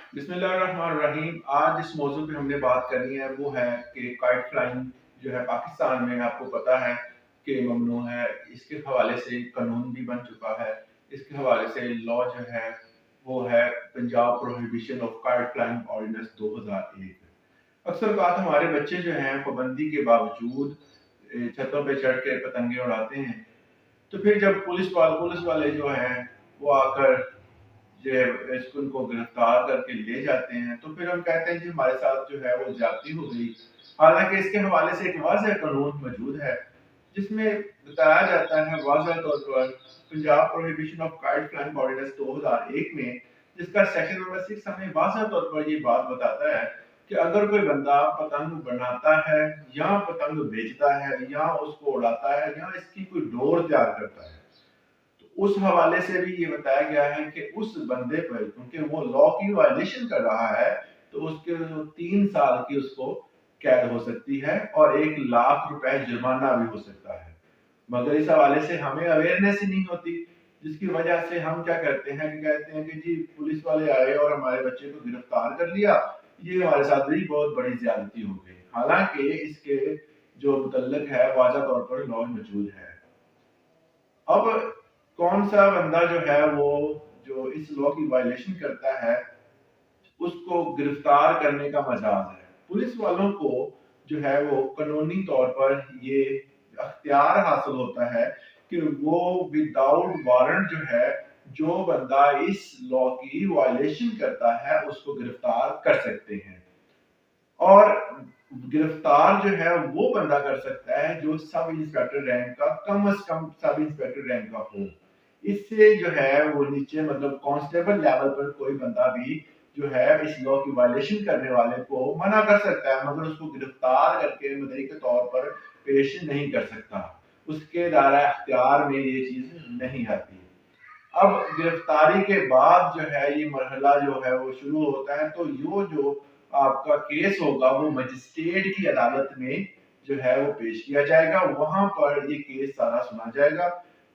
बिस्मिल्लाहिर्रहमानिर्रहीम। आज जिस मौजू पे हमने बात करनी है वो है कि काइट फ्लाइंग जो है पाकिस्तान में आपको पता है कि ममनू है। इसके हवाले से कानून भी बन चुका है। इसके हवाले से लॉ जो है वो है Punjab prohibition of kite flying ordinance 2001। अक्सर बात हमारे बच्चे जो हैं पाबंदी के बावजूद छतों पे चढ़ के पतंगे उड़ाते हैं। तो फिर जब पुलिस वाले जो हैं वो आकर जो है इसको उनको गिरफ्तार करके ले जाते हैं तो फिर हम कहते हैं कि हमारे साथ जो है वो ज्यादती हो गई। हालांकि इसके हवाले से एक वाज़ेह कानून मौजूद है जिसमें बताया जाता है वाज़ेह तौर पर Punjab prohibition of kite flying ordinance 2001 में, जिसका सेक्शन नंबर 6 हमें वाज़ेह तौर पर ये बात बताता है कि अगर कोई बंदा पतंग बनाता है या पतंग बेचता है या उसको उड़ाता है या इसकी कोई डोर तैयार करता है, तो उस हवाले से भी ये बताया गया है कि उस बंदे पर, क्योंकि वो लॉ की वायलेशन कर रहा है, तो उसके 3 साल की उसको कैद हो सकती है और 1 लाख रुपए जुर्माना भी हो सकता है। मगर इस हवाले से हमें अवेयरनेस ही नहीं होती, जिसकी वजह से हम क्या करते हैं कि कहते हैं कि जी पुलिस वाले आए और हमारे बच्चे को गिरफ्तार कर लिया, ये हमारे साथ भी बहुत बड़ी ज्यादती हो गई। हालांकि इसके जो मुतल्लिक है वाज़ा तौर पर लॉ मौजूद है। अब कौन सा बंदा जो है वो जो इस लॉ की वायलेशन करता है उसको गिरफ्तार करने का मजाज है। पुलिस वालों को जो है वो कानूनी तौर पर ये अख्तियार हासिल होता है कि वो विदाउट वारंट जो है, जो बंदा इस लॉ की वायलेशन करता है उसको गिरफ्तार कर सकते हैं। और गिरफ्तार जो है वो बंदा कर सकता है जो सब इंस्पेक्टर रैंक का, कम से कम सब इंस्पेक्टर रैंक का हो। इससे जो है वो नीचे मतलब कांस्टेबल लेवल पर कोई बंदा भी जो है इस लॉ की वायलेशन करने वाले को मना कर सकता है, मगर उसको गिरफ्तार करके मुद्दई के तौर पर पेश नहीं कर सकता। उसके दायरा अख्तियार में ये चीज नहीं आती। अब गिरफ्तारी के बाद जो है ये मरहला जो है वो शुरू होता है, तो जो आपका केस होगा वो मजिस्ट्रेट की अदालत में जो है वो पेश किया जाएगा। वहां पर ये केस सारा सुना जाएगा।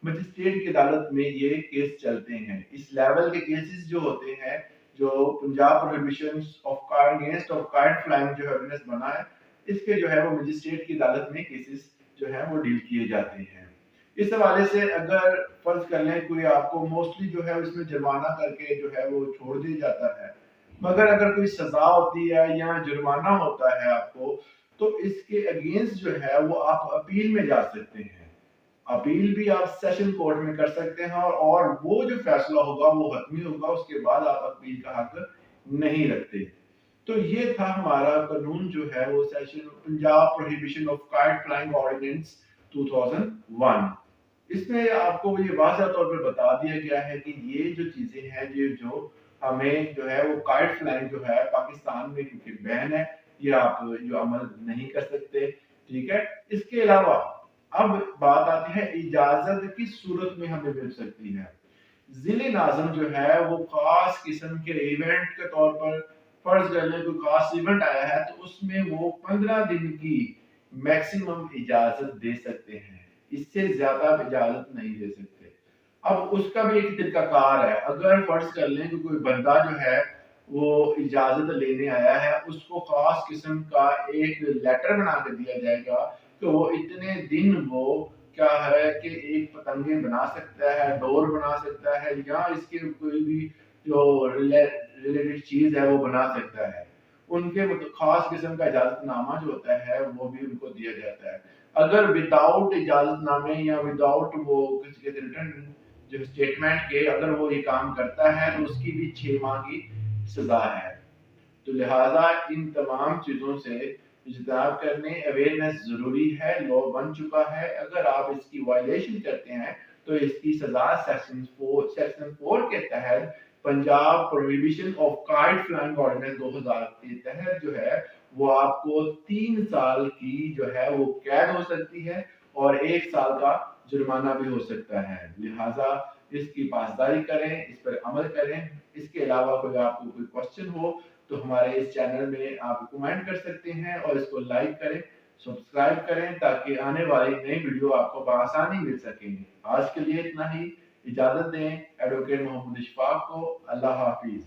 मजिस्ट्रेट की अदालत में ये केस चलते हैं। इस लेवल के केसेस जो होते हैं, जो Punjab prohibition of against of kite flying जो ऑर्डिनेंस बना है, इसके जो है वो मजिस्ट्रेट की अदालत में केसेस जो है वो डील किए जाते हैं। इस हवाले से अगर फर्ज कर लें कोई आपको मोस्टली जो है इसमें जुर्माना करके जो है वो छोड़ दिया जाता है, मगर अगर कोई सजा होती है या जुर्माना होता है आपको, तो इसके अगेंस्ट जो है वो आप अपील में जा सकते हैं। अपील भी आप सेशन कोर्ट में कर सकते हैं और वो जो फैसला होगा वो हतमी होगा, उसके बाद आप अपील का हक नहीं रखते। तो ये था हमारा कानून जो है वो session Punjab prohibition of kite flying ordinance 2001। इसमें आपको ये वाज़ह तौर पर बता दिया गया है कि ये जो चीजें हैं, ये जो हमें जो है वो काइट फ्लाइंग जो है पाकिस्तान में क्योंकि बैन है, ये आप जो अमल नहीं कर सकते। ठीक है। इसके अलावा अब बात आती है इजाजत किस सूरत में हमें मिल सकती है। जिले नाज़िम जो है वो खास किस्म के इवेंट के तौर पर, फर्ज कर लें कोई खास इवेंट आया है तो उसमें वो 15 दिन की मैक्सिमम इजाजत दे सकते हैं, इससे ज्यादा इजाजत नहीं दे सकते। अब उसका भी एक तरीकाकार है। अगर फर्ज कर लें कि कोई बंदा जो है वो इजाजत लेने आया है, उसको खास किस्म का एक लेटर बना के दिया जाएगा कि वो इतने दिन वो क्या है कि एक पतंगे बना सकता है, डोर बना सकता है या इसके कोई भी जो रिलेटेड चीज है वो बना सकता है। उनके खास किस्म का इजाजतनामा जो होता है वो भी उनको दिया जाता है। अगर विदाउट इजाजतनामे या विदाउट वो किसी के रिटर्न जो स्टेटमेंट के अगर वो ये काम करता है तो उसकी भी 6 माह की सजा है। तो लिहाजा इन तमाम चीजों से इज्तिनाब करने, अवेयरनेस जरूरी है। लॉ बन चुका है, अगर आप इसकी वायलेशन करते हैं तो इसकी सजा सेक्शन 4 के तहत Punjab prohibition of kite flying ordinance 2000 के तहत जो है वो आपको 3 साल की जो है वो कैद हो सकती है और 1 साल का जुर्माना भी हो सकता है। लिहाजा इसकी पासदारी करें, इस पर अमल करें। इसके अलावा कोई आपको कोई क्वेश्चन हो तो हमारे इस चैनल में आप कमेंट कर सकते हैं और इसको लाइक करें, सब्सक्राइब करें ताकि आने वाली नई वीडियो आपको बआसानी मिल सके। आज के लिए इतना ही। इजाजत दें एडवोकेट मोहम्मद इशफाक को। अल्लाह हाफिज।